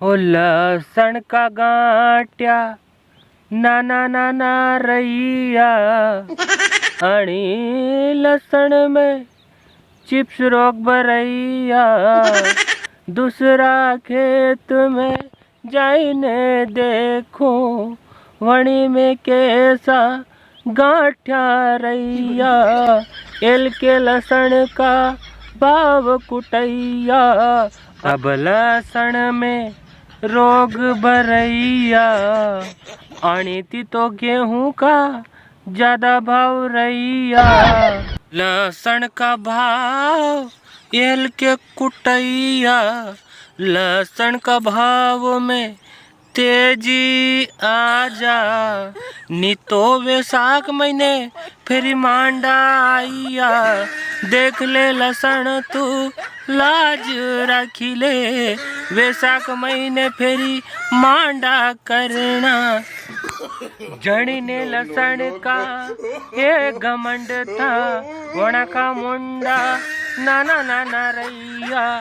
ओ लहसुन का गांठ्या नाना नाना रैया आणि लहसुन में चिप्स रोक बरैया दूसरा खेत में जाइने देखो वणी में कैसा गांठ्या रैया एल के लहसुन का भाव कुटैया अब लहसुन में रोग भरैया अनिति तो गेहूं का ज्यादा भाव रैया लहसुन का भाव एल के कुटैया लहसुन का भाव में तेजी आजा नी तो वैसाख महीने फिर मांडा आइया देख ले लहसुन तू लाज रखी ले वैसाख महीने फेरी मांडा करना जड़ी ने लहसुन का ये घमंड था वणा का मुंडा नाना नाना रैया।